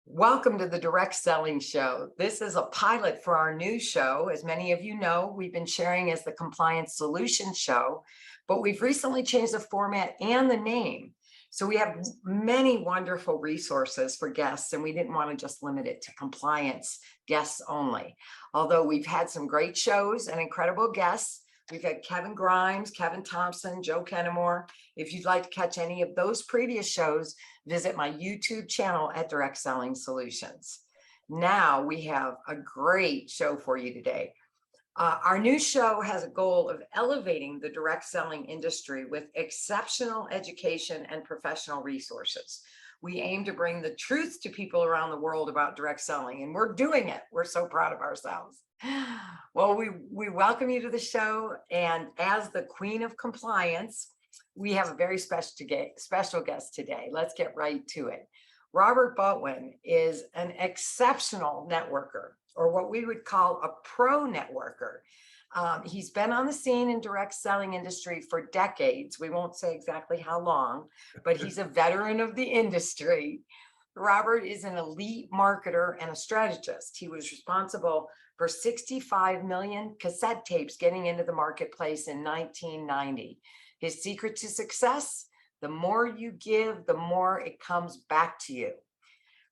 Welcome to the Direct Selling Show. This is a pilot for our new show. As many of you know, we've been sharing as the Compliance Solutions Show, but we've recently changed the format and the name. So we have many wonderful resources for guests, and we didn't want to just limit it to compliance guests only. Although we've had some great shows and incredible guests. We've had Kevin Grimes, Kevin Thompson, Joe Kennemore. If you'd like to catch any of those previous shows, visit my YouTube channel at Direct Selling Solutions. Now we have a great show for you today. Our new show has a goal of elevating the direct selling industry with exceptional education and professional resources. We aim to bring the truth to people around the world about direct selling, and we're doing it. We're so proud of ourselves. Well, we welcome you to the show, and as the Queen of Compliance, we have a very special guest today. Let's get right to it. Robert Butwin is an exceptional networker, or what we would call a pro-networker. He's been on the scene in direct selling industry for decades. We won't say exactly how long, but he's a veteran of the industry. Robert is an elite marketer and a strategist. He was responsible for 65 million cassette tapes getting into the marketplace in 1990. His secret to success: the more you give, the more it comes back to you.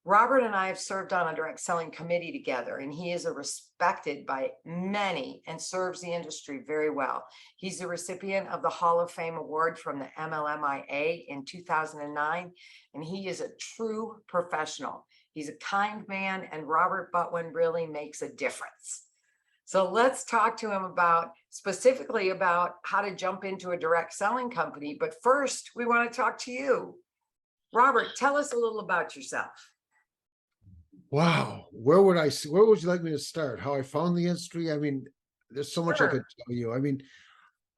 Robert and I have served on a direct selling committee together, and he is respected by many and serves the industry very well. He's the recipient of the Hall of Fame Award from the MLMIA in 2009, and he is a true professional. He's a kind man, and Robert Butwin really makes a difference. So let's talk to him specifically about how to jump into a direct selling company. But first, we want to talk to you. Robert, tell us a little about yourself. Wow, where would you like me to start? How I found the industry? I mean, there's so much I could tell you. I mean,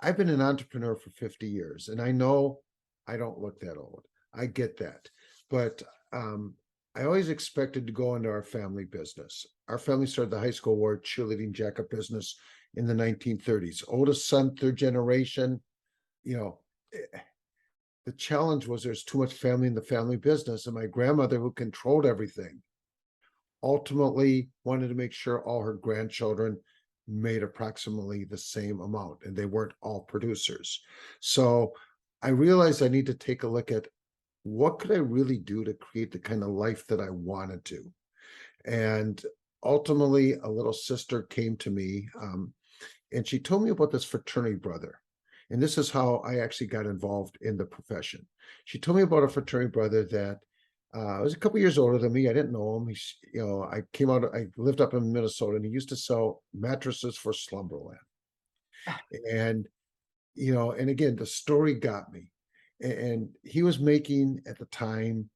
I've been an entrepreneur for 50 years, and I know I don't look that old. I get that. But I always expected to go into our family business. Our family started the high school war cheerleading jacket business in the 1930s. Oldest son, third generation. You know, the challenge was there's too much family in the family business, and my grandmother, who controlled everything, ultimately wanted to make sure all her grandchildren made approximately the same amount, and they weren't all producers. So I realized I need to take a look at what could I really do to create the kind of life that I wanted to. And ultimately, a little sister came to me, and she told me about this fraternity brother. And this is how I actually got involved in the profession. She told me about a fraternity brother that was a couple years older than me. I didn't know him. I lived up in Minnesota, and he used to sell mattresses for Slumberland. And, and again, the story got me. And he was making at the time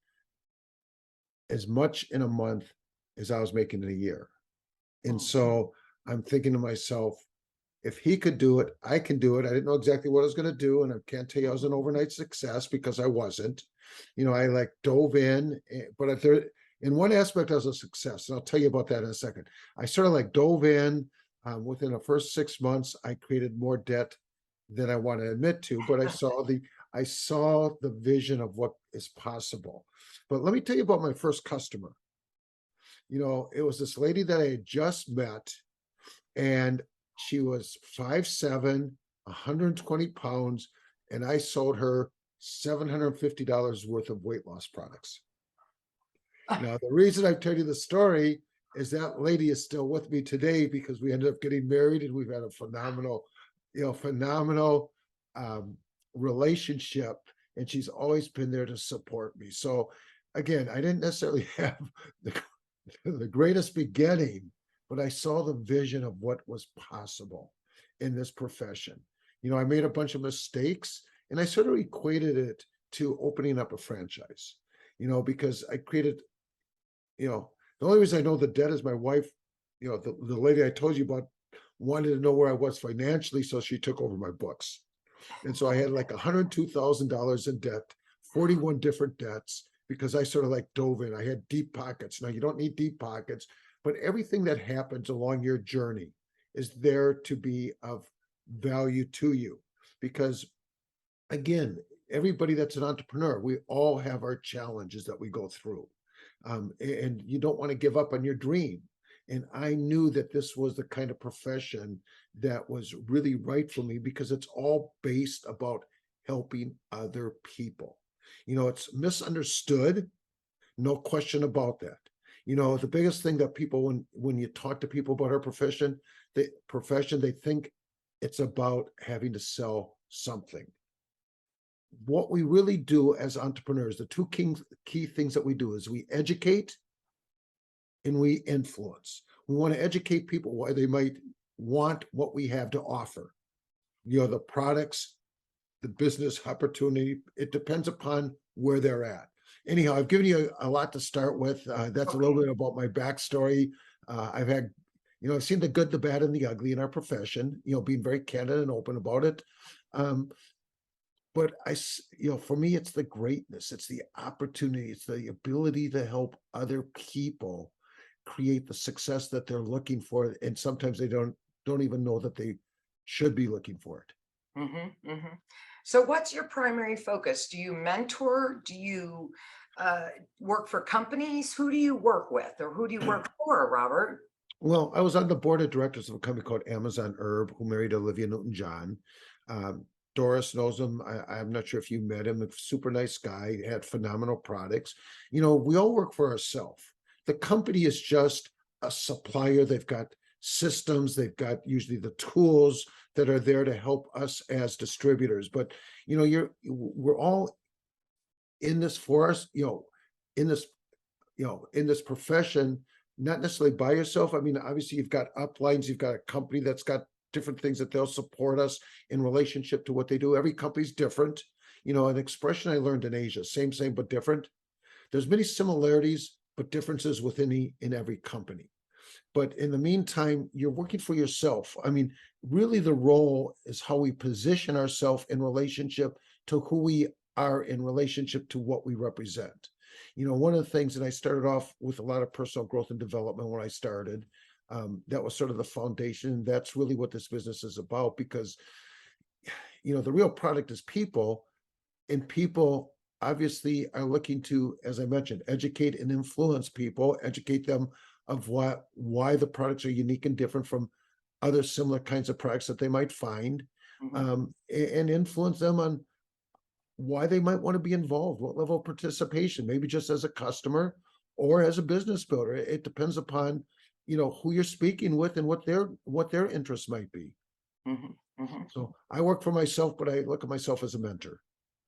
as much in a month as I was making in a year. And so I'm thinking to myself, if he could do it, I can do it. I didn't know exactly what I was going to do. And I can't tell you I was an overnight success, because I wasn't. I dove in, but in one aspect I was a success. And I'll tell you about that in a second. I sort of dove in. Within the first 6 months, I created more debt than I want to admit to, but I saw the vision of what is possible. But let me tell you about my first customer. It was this lady that I had just met, and she was 5'7", 120 pounds, and I sold her $750 worth of weight loss products. Now, the reason I tell you the story is that lady is still with me today, because we ended up getting married, and we've had a phenomenal relationship, and she's always been there to support me. So again, I didn't necessarily have the greatest beginning, but I saw the vision of what was possible in this profession. I made a bunch of mistakes, and I sort of equated it to opening up a franchise, because I created, the only reason I know the debt is my wife, the lady I told you about, wanted to know where I was financially, so she took over my books. And so I had like $102,000 in debt, 41 different debts, because I sort of dove in. I had deep pockets. Now, you don't need deep pockets, but everything that happens along your journey is there to be of value to you. Because again, everybody that's an entrepreneur, we all have our challenges that we go through. And you don't want to give up on your dream. And I knew that this was the kind of profession that was really right for me because it's all based about helping other people. It's misunderstood, no question about that. The biggest thing that people, when you talk to people about our profession, they think it's about having to sell something. What we really do as entrepreneurs, the two key things that we do is we educate and we influence. We want to educate people why they might want what we have to offer. The products, the business opportunity, it depends upon where they're at. Anyhow, I've given you a lot to start with. That's a little bit about my backstory. I've had, I've seen the good, the bad, and the ugly in our profession, being very candid and open about it. But for me, it's the greatness, it's the opportunity, it's the ability to help other people create the success that they're looking for. And sometimes they don't even know that they should be looking for it. So what's your primary focus? Do you mentor? Do you work for companies? Who do you work with, or who do you work for, Robert? Well, I was on the board of directors of a company called Amazon Herb, who married Olivia Newton-John. Doris knows him. I'm not sure if you met him. A super nice guy, had phenomenal products. We all work for ourselves. The company is just a supplier. They've got systems. They've got usually the tools that are there to help us as distributors. But we're all in this for us. In this profession, not necessarily by yourself. I mean, obviously, you've got uplines. You've got a company that's got different things that they'll support us in relationship to what they do. Every company's different. An expression I learned in Asia, same, but different. There's many similarities, but differences in every company. But in the meantime, you're working for yourself. I mean, really the role is how we position ourselves in relationship to who we are in relationship to what we represent. One of the things that I started off with a lot of personal growth and development when I started, that was sort of the foundation. That's really what this business is about, because the real product is people, and people obviously are looking to, as I mentioned, educate and influence people, educate them of why the products are unique and different from other similar kinds of products that they might find, and influence them on why they might want to be involved, what level of participation, maybe just as a customer or as a business builder. It depends upon who you're speaking with and what their interests might be. So I work for myself, but I look at myself as a mentor.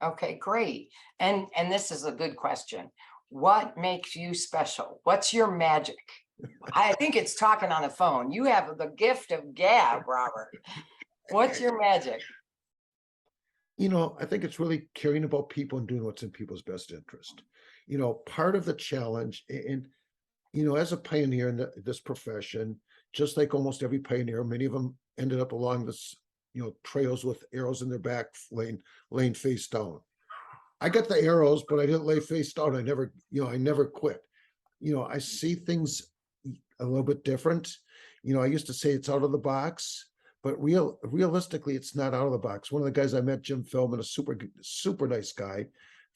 Okay, great. And this is a good question. What makes you special? What's your magic? I think it's talking on the phone. You have the gift of gab, Robert. What's your magic? I think it's really caring about people and doing what's in people's best interest. Part of the challenge, and as a pioneer in this profession, just like almost every pioneer, many of them ended up along this, trails with arrows in their back, laying face down. I got the arrows, but I didn't lay face down. I never quit. I see things a little bit different. I used to say it's out of the box, but realistically, it's not out of the box. One of the guys I met, Jim Feldman, a super nice guy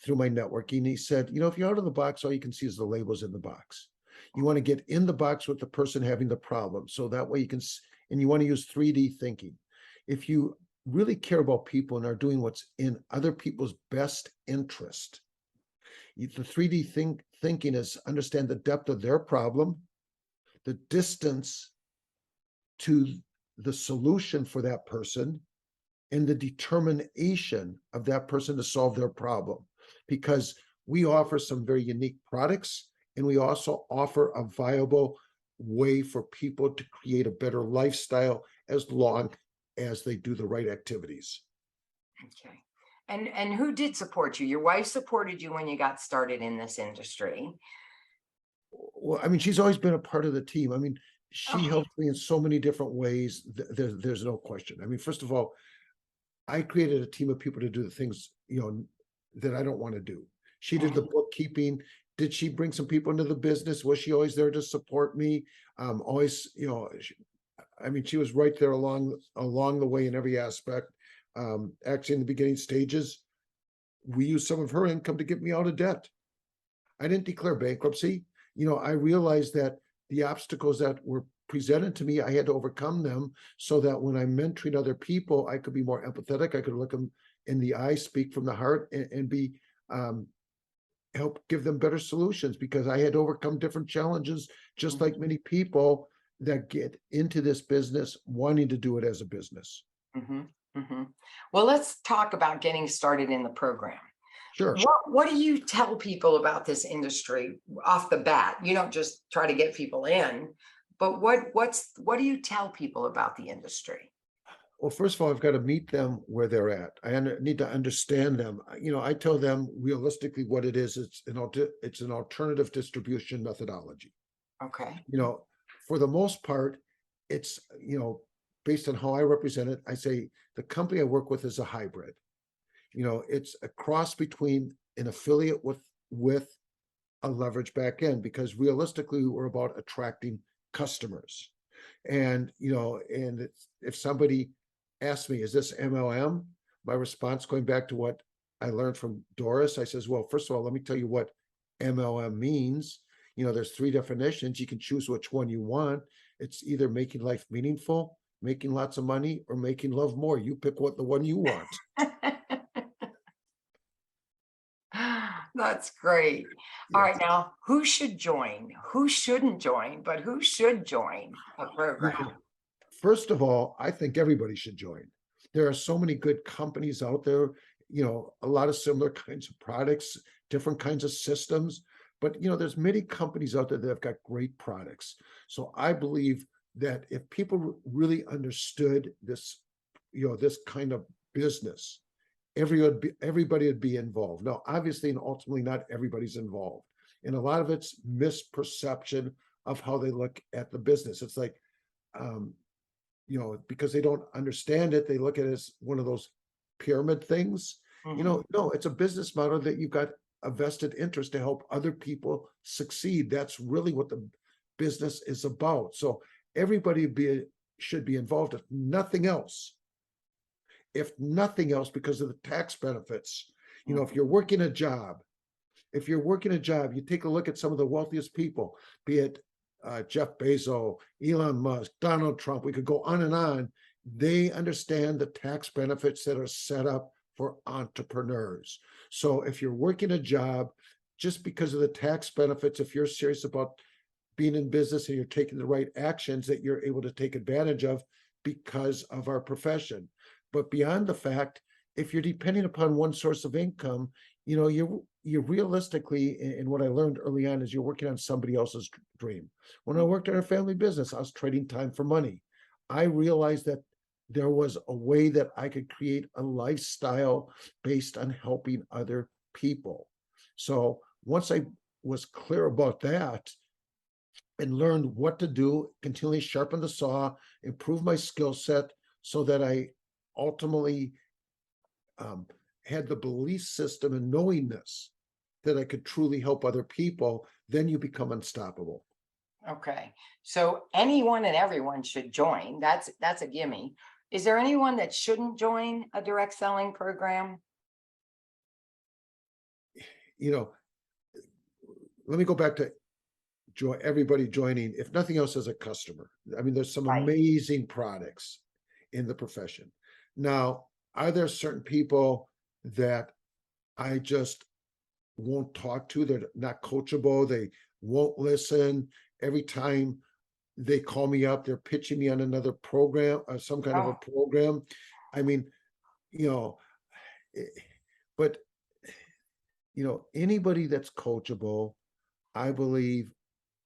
through my networking, he said, if you're out of the box, all you can see is the labels in the box. You want to get in the box with the person having the problem. So that way you can, and you want to use 3D thinking. If you really care about people and are doing what's in other people's best interest, the 3D thinking is understand the depth of their problem, the distance to the solution for that person, and the determination of that person to solve their problem. Because we offer some very unique products, and we also offer a viable way for people to create a better lifestyle as long as they do the right activities. Okay. And who did support you? Your wife supported you when you got started in this industry. Well, I mean, she's always been a part of the team. I mean, she helped me in so many different ways. There's no question. I mean, first of all, I created a team of people to do the things, that I don't want to do. She did the bookkeeping. Did she bring some people into the business? Was she always there to support me? Always, I mean, she was right there along the way in every aspect. Actually, in the beginning stages, we used some of her income to get me out of debt. I didn't declare bankruptcy. I realized that the obstacles that were presented to me, I had to overcome them so that when I'm mentoring other people, I could be more empathetic. I could look them in the eye, speak from the heart, and be help give them better solutions, because I had to overcome different challenges, just like many people that get into this business wanting to do it as a business. Well, let's talk about getting started in the program. Sure. What do you tell people about this industry off the bat? You don't just try to get people in, but what do you tell people about the industry? Well, first of all, I've got to meet them where they're at. I need to understand them. I tell them realistically what it is. It's an alternative distribution methodology. Okay. For the most part, it's, based on how I represent it, I say the company I work with is a hybrid. It's a cross between an affiliate with a leverage back end, because realistically, we're about attracting customers. And, if somebody asks me, is this MLM? My response, going back to what I learned from Doris, I says, well, first of all, let me tell you what MLM means. There's 3 definitions. You can choose which one you want. It's either making life meaningful, making lots of money, or making love more. You pick the one you want. That's great. All Yes. right, now who should join? Who shouldn't join, but who should join a program? First of all, I think everybody should join. There are so many good companies out there, a lot of similar kinds of products, different kinds of systems, but there's many companies out there that have got great products. So I believe that if people really understood this, this kind of business, everybody would be involved. Now, obviously, and ultimately, not everybody's involved. And a lot of it's misperception of how they look at the business. It's like, because they don't understand it, they look at it as one of those pyramid things. No, it's a business model that you've got a vested interest to help other people succeed. That's really what the business is about. So everybody should be involved. If nothing else, because of the tax benefits. If you're working a job, you take a look at some of the wealthiest people, be it Jeff Bezos, Elon Musk, Donald Trump, we could go on and on. They understand the tax benefits that are set up for entrepreneurs. So if you're working a job, just because of the tax benefits, if you're serious about being in business and you're taking the right actions, that you're able to take advantage of because of our profession. But beyond the fact, if you're depending upon one source of income, you're realistically, and what I learned early on is you're working on somebody else's dream. When I worked in a family business, I was trading time for money. I realized that there was a way that I could create a lifestyle based on helping other people. So once I was clear about that and learned what to do, continually sharpen the saw, improve my skill set so that I ultimately had the belief system and knowingness that I could truly help other people, then you become unstoppable. Okay, so anyone and everyone should join. That's a gimme. Is there anyone that shouldn't join a direct selling program? Let me go back to everybody joining, if nothing else, as a customer. I mean, there's some Right. amazing products in the profession. Now, are there certain people that I just won't talk to? They're not coachable. They won't listen. Every time they call me up, they're pitching me on another program or some kind of a program. I mean, but anybody that's coachable, I believe,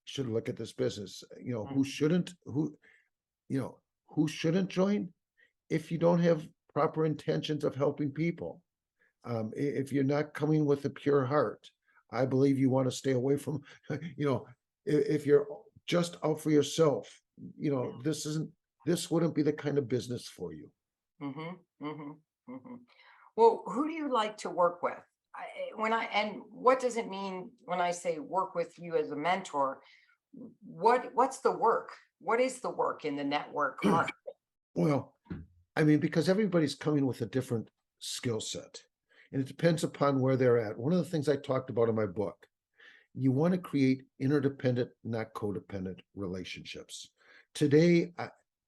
should look at this business. Who shouldn't join? If you don't have proper intentions of helping people, if you're not coming with a pure heart, I believe you want to stay away from, if you're just out for yourself, this wouldn't be the kind of business for you. Well, who do you like to work with? And what does it mean when I say work with you as a mentor? What's the work? What is the work in the network marketing? Well, I mean, because everybody's coming with a different skill set. and it depends upon where they're at. One of the things I talked about in my book, you want to create interdependent, not codependent relationships. Today,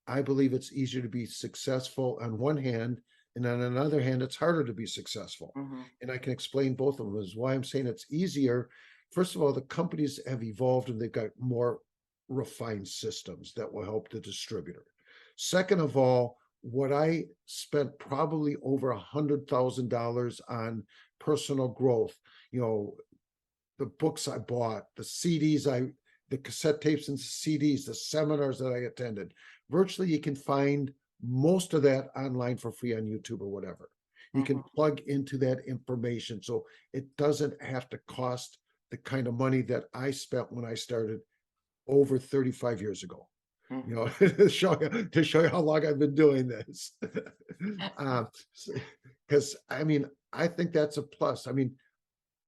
I believe it's easier to be successful on one hand, and on another hand, it's harder to be successful. Mhm. And I can explain both of them. Is why I'm saying it's easier. First of all, the companies have evolved and they've got more refined systems that will help the distributor. Second of all, what I spent probably over $100,000 on personal growth, you know, the books I bought, the CDs the cassette tapes and CDs, the seminars that I attended. Virtually, you can find most of that online for free on YouTube or whatever. You can plug into that information, so it doesn't have to cost the kind of money that I spent when I started over 35 years ago. You know, to show you how long I've been doing this. Because I mean, I think that's a plus. I mean,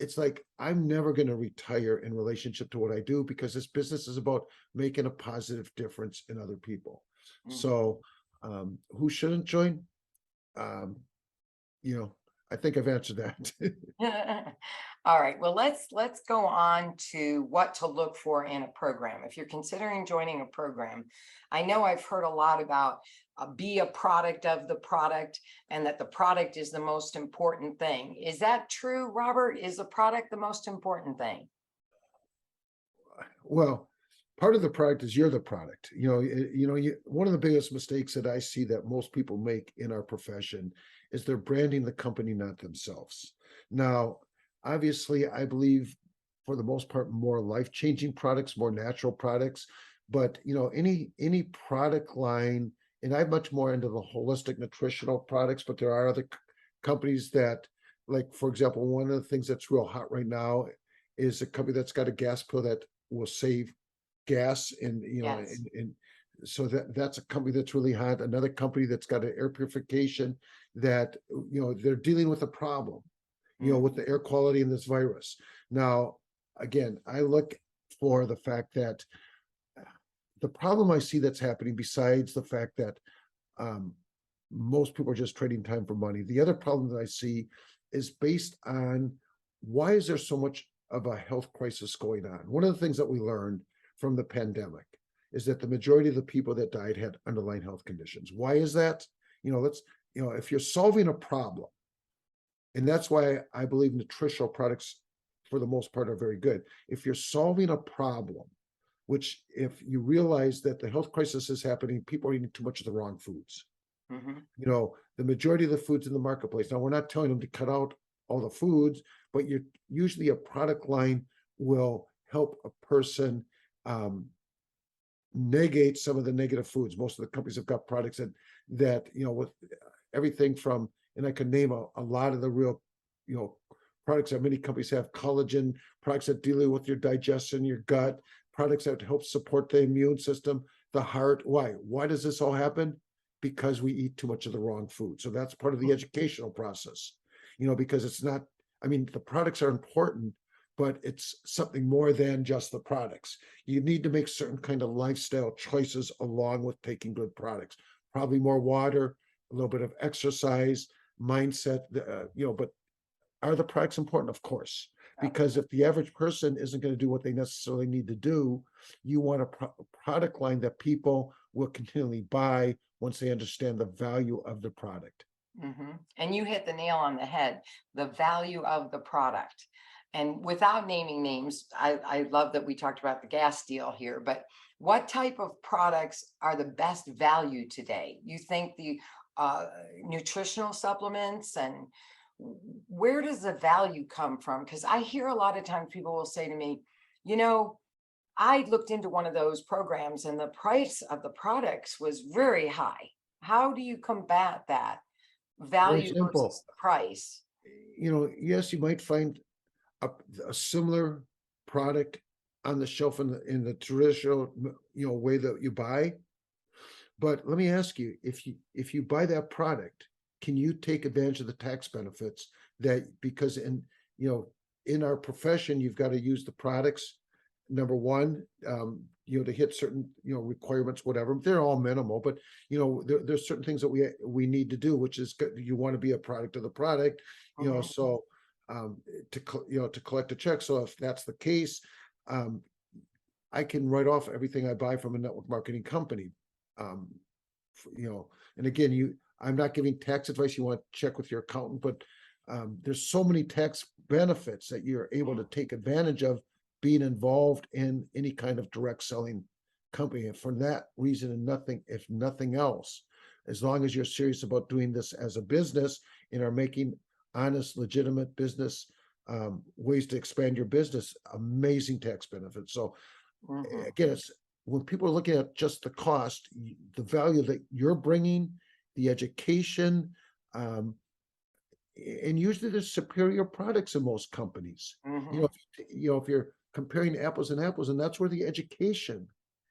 it's like I'm never going to retire in relationship to what I do because this business is about making a positive difference in other people. So, who shouldn't join? Um, you know, I think I've answered that. All right, well, let's go on to what to look for in a program. If you're considering joining a program, I know I've heard a lot about be a product of the product and that the product is the most important thing. Is that true, Robert? Is the product the most important thing? Well, part of the product is you're the product. One of the biggest mistakes that I see that most people make in our profession is they're branding the company, not themselves. Now, obviously, I believe for the most part, more life-changing products, more natural products, but any product line, and I'm much more into the holistic nutritional products, but there are other companies that, like, for example, one of the things that's real hot right now is a company that's got a gas pill that will save gas and Yes. and so that's a company that's really hot. Another company that's got an air purification that they're dealing with a problem with the air quality in this virus. Now, again, I look for the fact that the problem I see that's happening, besides the fact that most people are just trading time for money, the other problem that I see is based on why is there so much of a health crisis going on? One of the things that we learned from the pandemic is that the majority of the people that died had underlying health conditions. Why is that? If you're solving a problem, and that's why I believe nutritional products, for the most part, are very good. If you're solving a problem, which if you realize that the health crisis is happening, people are eating too much of the wrong foods. The majority of the foods in the marketplace. Now, we're not telling them to cut out all the foods, but usually a product line will help a person negate some of the negative foods. Most of the companies have got products that with everything from, and I could name a lot of the real, products that many companies have: collagen, products that deal with your digestion, your gut, products that help support the immune system, the heart. Why does this all happen? Because we eat too much of the wrong food. So that's part of the educational process, because it's not, I mean, the products are important, but it's something more than just the products. You need to make certain kind of lifestyle choices along with taking good products, probably more water, a little bit of exercise, mindset, but are the products important? Of course, because if the average person isn't going to do what they necessarily need to do, you want a product line that people will continually buy once they understand the value of the product. And you hit the nail on the head, the value of the product. And without naming names, I love that we talked about the gas deal here, but what type of products are the best value today? You think the nutritional supplements, and where does the value come from? Because I hear a lot of times people will say to me, I looked into one of those programs and the price of the products was very high. How do you combat that Very value simple. versus the price? Yes, you might find a similar product on the shelf in the traditional, way that you buy. But let me ask you, if you buy that product, can you take advantage of the tax benefits because in our profession, you've got to use the products. Number one, to hit certain, requirements, whatever. They're all minimal, but there's certain things that we need to do, which is you want to be a product of the product, Mhm. so to collect a check. So if that's the case, I can write off everything I buy from a network marketing company. Um, and again, I'm not giving tax advice. You want to check with your accountant, but there's so many tax benefits that you're able to take advantage of being involved in any kind of direct selling company. And for that reason and nothing, if nothing else, as long as you're serious about doing this as a business and are making honest, legitimate business ways to expand your business, amazing tax benefits. So Mhm. again, it's when people are looking at just the cost, the value that you're bringing, the education, um, and usually there's superior products in most companies. Mhm. If you're comparing apples and apples, and that's where the education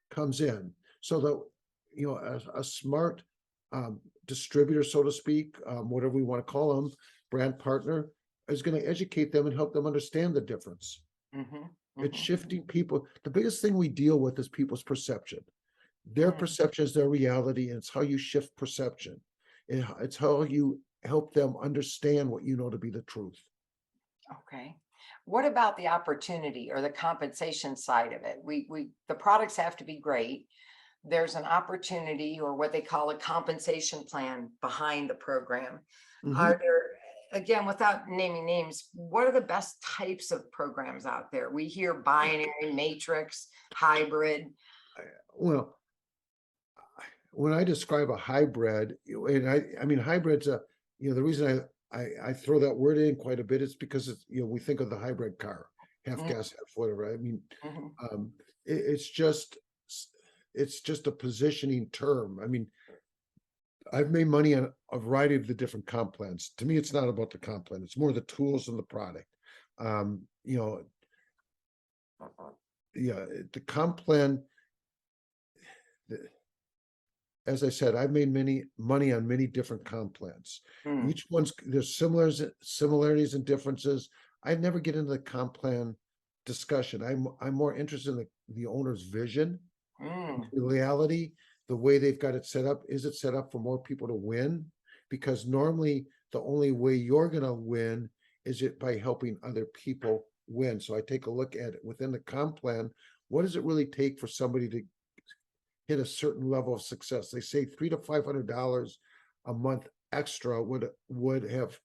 comes in. So that a smart distributor, so to speak, whatever we want to call them, brand partner, is going to educate them and help them understand the difference. Mhm. It's Mhm. shifting people. The biggest thing we deal with is people's perception. Their Mhm. perception is their reality, and it's how you shift perception. It's how you help them understand what you know to be the truth. Okay. What about the opportunity or the compensation side of it? The products have to be great. There's an opportunity or what they call a compensation plan behind the program. Are Mhm. there, again, without naming names, what are the best types of programs out there? We hear binary, matrix, hybrid. Well, when I describe a hybrid, and I mean hybrid's the reason I throw that word in quite a bit is because it's we think of the hybrid car, half Mhm. gas, half whatever. I mean, Mhm. um, it's just a positioning term. I mean, I've made money on a variety of the different comp plans. To me, it's not about the comp plan; it's more the tools and the product. Um, you know, yeah, the comp plan. As I said, I've made many money on many different comp plans. Mm. Each one's there's similarities and differences. I never get into the comp plan discussion. I'm more interested in the owner's vision, Mm. the reality, the way they've got it set up. Is it set up for more people to win? Because normally the only way you're gonna win is it by helping other people win. So I take a look at it within the comp plan. What does it really take for somebody to hit a certain level of success? They say $300 to $500 a month extra would have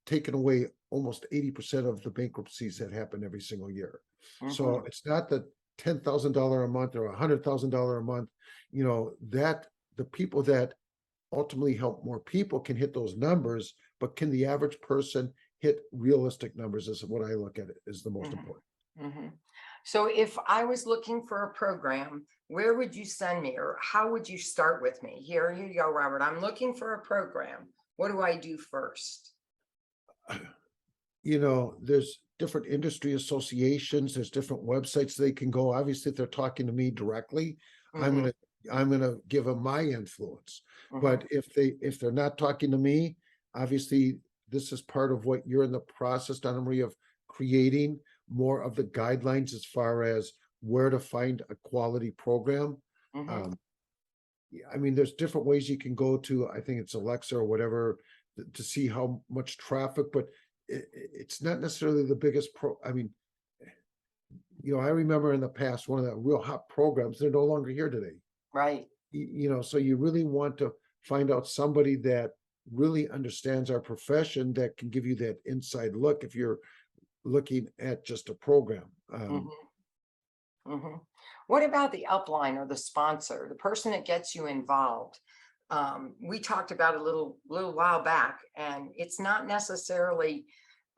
taken away almost 80% of the bankruptcies that happen every single year. So Mhm. it's not the $10,000 a month or $100,000 a month, that the people that ultimately help more people can hit those numbers, but can the average person hit realistic numbers is what I look at it is the most Mhm. important. Mhm. So if I was looking for a program, where would you send me or how would you start with me? Here you go, Robert. I'm looking for a program. What do I do first? There's different industry associations, there's different websites they can go. Obviously, if they're talking to me directly, I'm Mhm. gonna I'm gonna give them my influence. Mhm. But if they're not talking to me, obviously this is part of what you're in the process, Donna Marie, of creating more of the guidelines as far as where to find a quality program. Mhm. Um, yeah, I mean, there's different ways you can go to, I think it's Alexa or whatever, to see how much traffic, but it's not necessarily the biggest I mean, I remember in the past, one of the real hot programs, they're no longer here today. Right. So you really want to find out somebody that really understands our profession that can give you that inside look if you're looking at just a program. Mhm. Mhm. What about the upline or the sponsor, the person that gets you involved? We talked about it a little while back, and it's not necessarily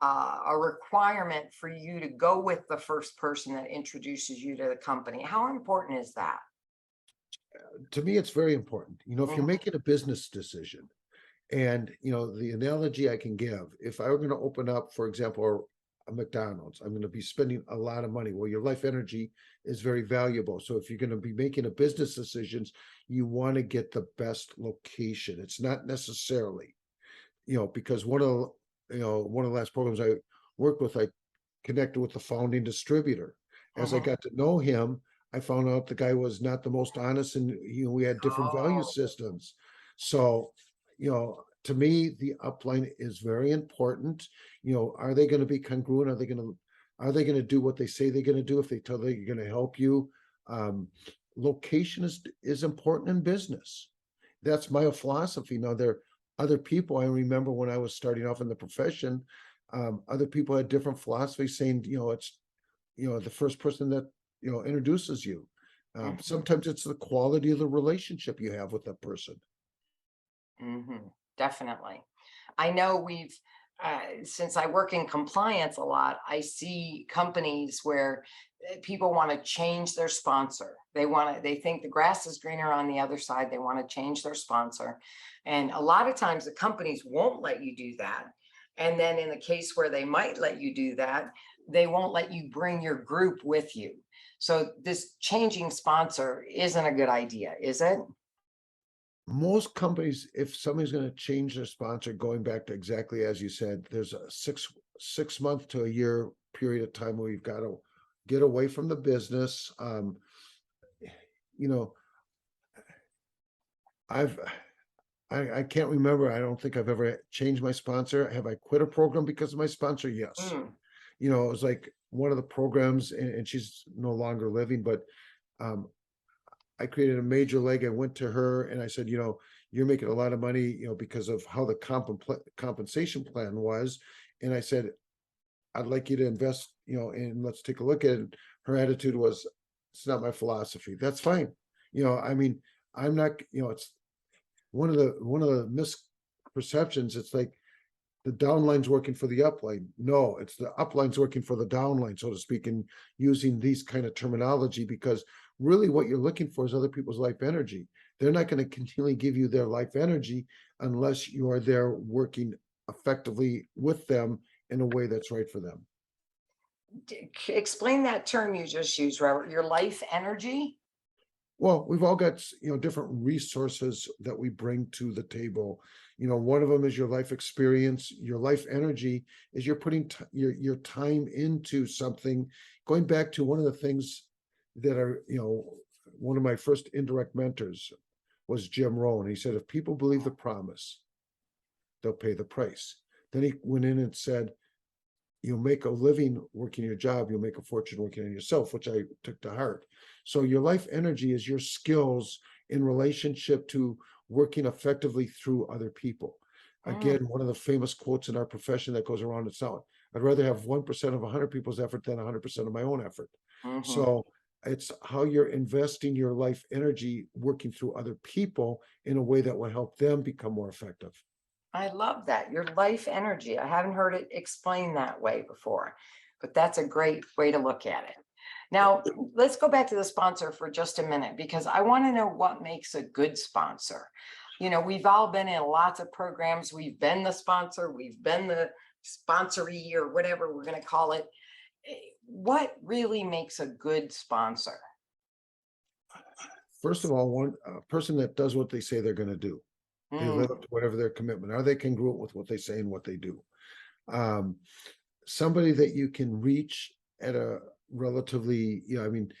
a requirement for you to go with the first person that introduces you to the company. How important is that? To me, it's very important. If you're Mhm. making a business decision, and the analogy I can give, if I were going to open up, for example, a McDonald's, I'm going to be spending a lot of money. Well, your life energy is very valuable. So if you're going to be making a business decisions, you want to get the best location. It's not necessarily, because one of the last programs I worked with, I connected with the founding distributor. As I Mhm. got to know him, I found out the guy was not the most honest, and we had different value Oh, systems. So, to me, the upline is very important. Are they going to be congruent? Are they going to do what they say they're going to do if they tell you they're going to help you? Um, Location is important in business. That's my philosophy. Now, there are other people. I remember when I was starting off in the profession, other people had different philosophies, saying, it's the first person that introduces you. mhm, Sometimes it's the quality of the relationship you have with that person. definitely. I know since I work in compliance a lot, I see companies where people want to change their sponsor. They think the grass is greener on the other side. They want to change their sponsor. And a lot of times the companies won't let you do that. And then in the case where they might let you do that, they won't let you bring your group with you. So this changing sponsor isn't a good idea, is it? Most companies, if somebody's going to change their sponsor, going back to exactly as you said, there's a six month to a year period of time where you've got to get away from the business. You know, I've I can't remember. I don't think I've ever changed my sponsor. Have I quit a program because of my sponsor? Yes. Mm, It was like one of the programs, and she's no longer living, but um, I created a major leg. I went to her and I said, you're making a lot of money, because of how the compensation plan was. And I said, I'd like you to invest, and let's take a look at it. Her attitude was, it's not my philosophy. That's fine. I mean, I'm not, it's one of the misperceptions. It's like the downline's working for the upline. No, it's the upline's working for the downline, so to speak, and using these kind of terminology, because really what you're looking for is other people's life energy. They're not going to continually give you their life energy unless you are there working effectively with them in a way that's right for them. Explain that term you just used, Robert. Your life energy? Well, we've all got, different resources that we bring to the table. One of them is your life experience. Your life energy is you're putting your time into something. Going back to one of the things that are, one of my first indirect mentors was Jim Rohn. He said, if people believe the promise, they'll pay the price. Then he went in and said, you'll make a living working your job, you'll make a fortune working on yourself, which I took to heart. So your life energy is your skills in relationship to working effectively through other people. Mm, Again, one of the famous quotes in our profession that goes around, it's out, I'd rather have 1% of 100 people's effort than 100% of my own effort. mhm. So it's how you're investing your life energy working through other people in a way that will help them become more effective. I love that. Your life energy. I haven't heard it explained that way before, but that's a great way to look at it. Now, let's go back to the sponsor for just a minute because I want to know what makes a good sponsor. We've all been in lots of programs. We've been the sponsor, we've been the sponsoree or whatever we're going to call it. What really makes a good sponsor? First of all, one a person that does what they say they're going to do. They live up Mm, to whatever their commitment. Are they congruent with what they say and what they do? Um, Somebody that you can reach at a relatively, I mean,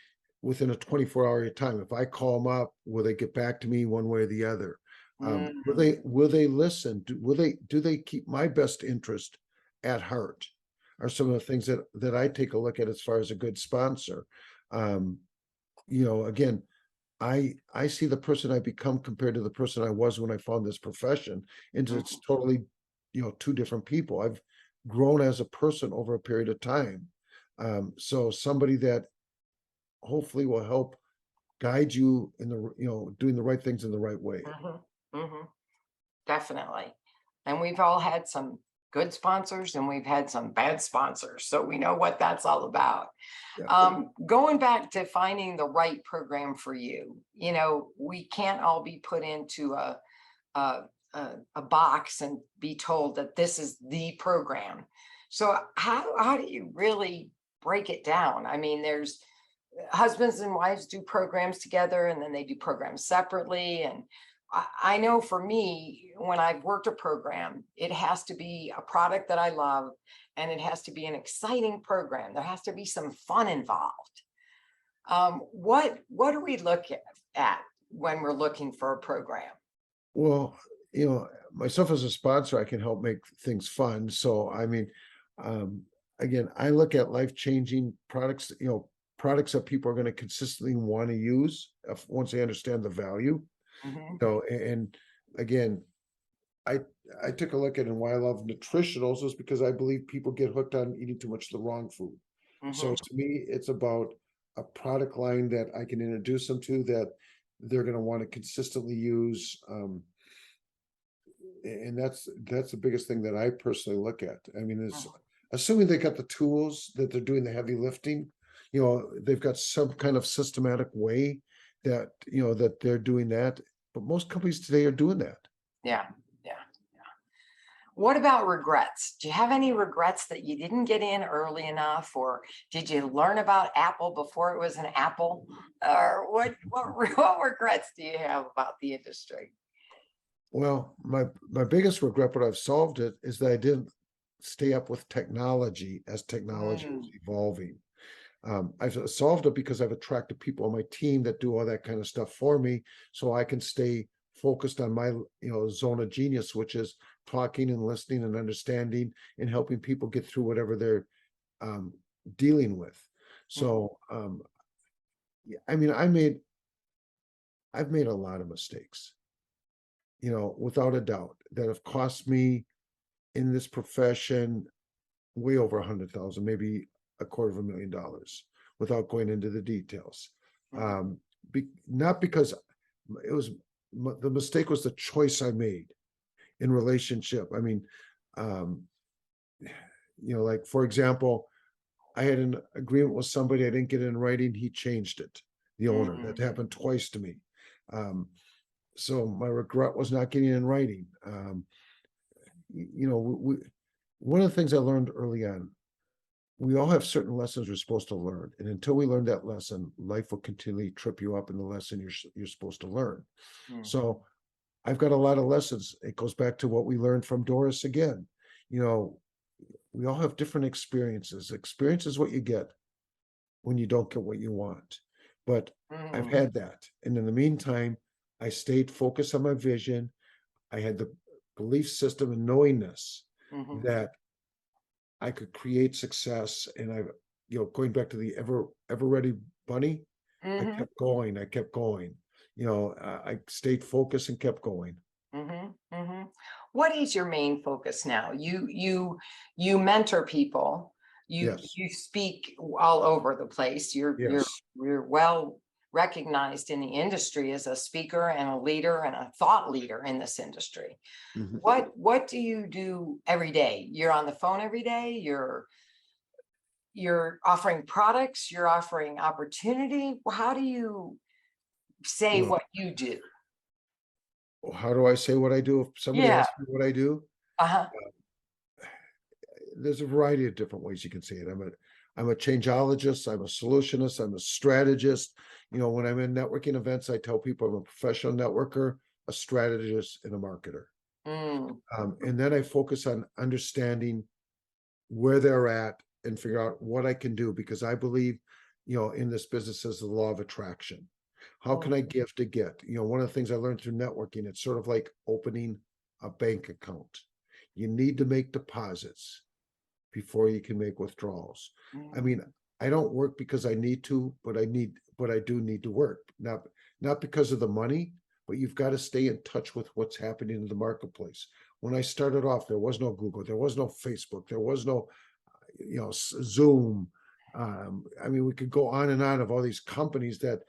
within a 24-hour time. If I call them up, will they get back to me one way or the other? Will mm, they listen? Do they keep my best interest at heart? Are some of the things that I take a look at as far as a good sponsor. Um, again, I see the person I become compared to the person I was when I found this profession, and it's mhm. totally, two different people. I've grown as a person over a period of time. So somebody that hopefully will help guide you in the, doing the right things in the right way. Mhm, mhm, definitely. And we've all had some good sponsors and we've had some bad sponsors, so we know what that's all about. Yeah. Going back to finding the right program for you, we can't all be put into a, a box and be told that this is the program. So how do you really break it down? I mean, there's husbands and wives do programs together and then they do programs separately. And I know for me, when I've worked a program, it has to be a product that I love and it has to be an exciting program. There has to be some fun involved. What do we look at when we're looking for a program? Well, myself as a sponsor, I can help make things fun. So, I mean, um, again, I look at life-changing products, products that people are going to consistently want to use once they understand the value. Mhm, And again, I I took a look at, and why I love nutritionals is because I believe people get hooked on eating too much of the wrong food. So mhm, to me, it's about a product line that I can introduce them to that they're going to want to consistently use. And that's the biggest thing that I personally look at. I mean, is mhm. assuming they got the tools that they're doing the heavy lifting, they've got some kind of systematic way that that they're doing that. But most companies today are doing that. Yeah, yeah. What about regrets? Do you have any regrets that you didn't get in early enough, or did you learn about Apple before it was an Apple? Or what regrets do you have about the industry? Well, my biggest regret, but I've solved it, is that I didn't stay up with technology as technology was Mm, evolving. I've solved it because I've attracted people on my team that do all that kind of stuff for me, so I can stay focused on my zone of genius, which is talking and listening and understanding and helping people get through whatever they're um, dealing with. mhm, So, yeah, I mean, I've made a lot of mistakes, without a doubt, that have cost me in this profession way over 100,000, maybe $250,000, without going into the details. mhm, Not because it was the mistake was the choice I made in relationship. I mean, um, like for example, I had an agreement with somebody, I didn't get it in writing, he changed it, the owner. That mm, happened twice to me. Um, so my regret was not getting it in writing. One of the things I learned early on, we all have certain lessons we're supposed to learn, and until we learn that lesson, life will continually trip you up in the lesson you're supposed to learn. mm, So I've got a lot of lessons. It goes back to what we learned from Doris again. You know, we all have different experiences. Experience is what you get when you don't get what you want. But I've mm, had that. And in the meantime, I stayed focused on my vision. I had the belief system and knowingness mhm, that I could create success. And going back to the ever ready bunny, I mhm, kept going. I kept going. I stayed focused and kept going. mhm, mhm. What is your main focus now? You mentor people. Yes. You speak all over the place. Yes. You're well recognized in the industry as a speaker and a leader and a thought leader in this industry. Mhm. What do you do every day? You're on the phone every day. You're offering products. You're offering opportunity. How do you say Well, what you do? how do I say what I do if somebody Yeah. asks me what I do? Uh-huh. There's a variety of different ways you can say it. I'm a changeologist, I'm a solutionist, I'm a strategist. When I'm in networking events, I tell people I'm a professional networker, a strategist, and a marketer. Mm, And then I focus on understanding where they're at and figure out what I can do, because I believe, in this business is the law of attraction. How can mm, I give to get? One of the things I learned through networking, it's sort of like opening a bank account. You need to make deposits before you can make withdrawals. I mm, mean, I don't work because I need to, but I do need to work. Not because of the money, but you've got to stay in touch with what's happening in the marketplace. When I started off, there was no Google, there was no Facebook, there was no, Zoom. I mean, we could go on and on of all these companies that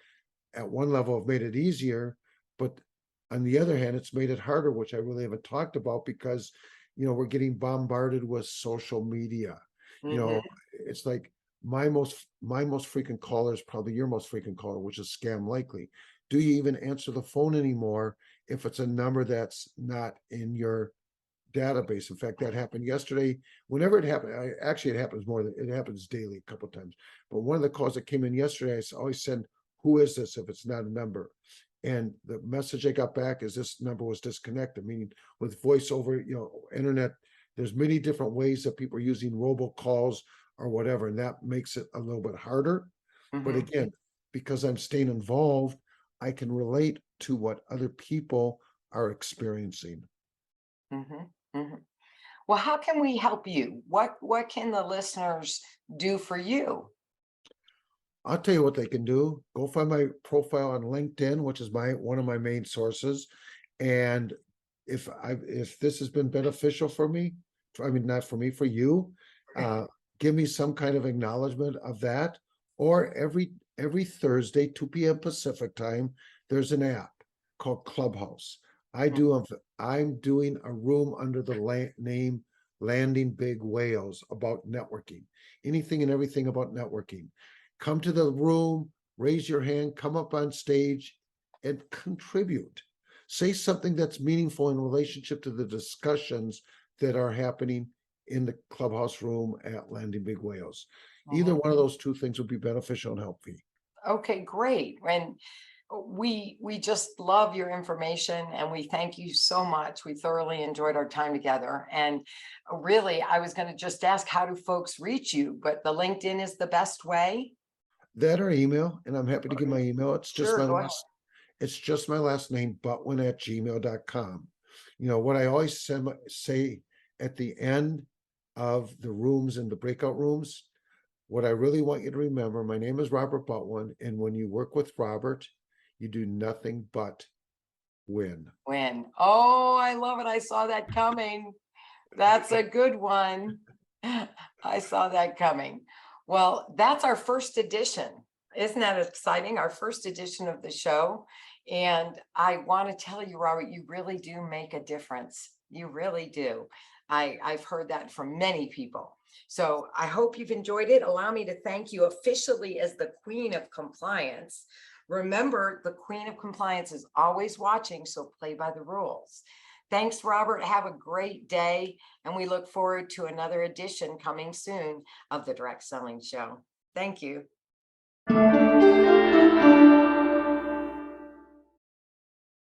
at one level have made it easier, but on the other hand, it's made it harder, which I really haven't talked about because, we're getting bombarded with social media. You mhm, know, it's like my most frequent caller is probably your most frequent caller, which is scam likely. Do you even answer the phone anymore if it's a number that's not in your database? In fact, that happened yesterday. Whenever it happened, actually it happens more than it happens daily a couple of times. But one of the calls that came in yesterday, I always send, "Who is this?" if it's not a number. And the message I got back is this number was disconnected, meaning with voice over, internet. There's many different ways that people are using robocalls or whatever, and that makes it a little bit harder. But mhm, again, because I'm staying involved, I can relate to what other people are experiencing. Mhm, mhm. Well, how can we help you? What can the listeners do for you? I'll tell you what they can do. Go find my profile on LinkedIn, which is one of my main sources. And if this has been beneficial for me, I mean not for me, for you, uh, give me some kind of acknowledgement of that. Or every Thursday, 2 p.m. Pacific time, there's an app called Clubhouse. I'm doing a room under the name Landing Big Whales about networking, anything and everything about networking. Come to the room, raise your hand, come up on stage, and contribute. Say something that's meaningful in relationship to the discussions that are happening in the clubhouse room at Landing Big Whales. Either Mhm. one of those two things would be beneficial and helpful. Okay, great. And we just love your information and we thank you so much. We thoroughly enjoyed our time together. And really, I was going to just ask, how do folks reach you? But the LinkedIn is the best way. That or email, and I'm happy to give my email. Sure, go ahead. It's just my last name, butwin@gmail.com. You know, what I always say at the end of the rooms and the breakout rooms, what I really want you to remember, my name is Robert Butwin, and when you work with Robert, you do nothing but win. When? Oh, I love it. I saw that coming. That's a good one. I saw that coming. Well, that's our first edition. Isn't that exciting? Our first edition of the show. And I want to tell you, Robert, you really do make a difference. You really do. I've heard that from many people. So I hope you've enjoyed it. Allow me to thank you officially as the Queen of Compliance. Remember, the Queen of Compliance is always watching, so play by the rules. Thanks, Robert. Have a great day. And we look forward to another edition coming soon of the Direct Selling Show. Thank you.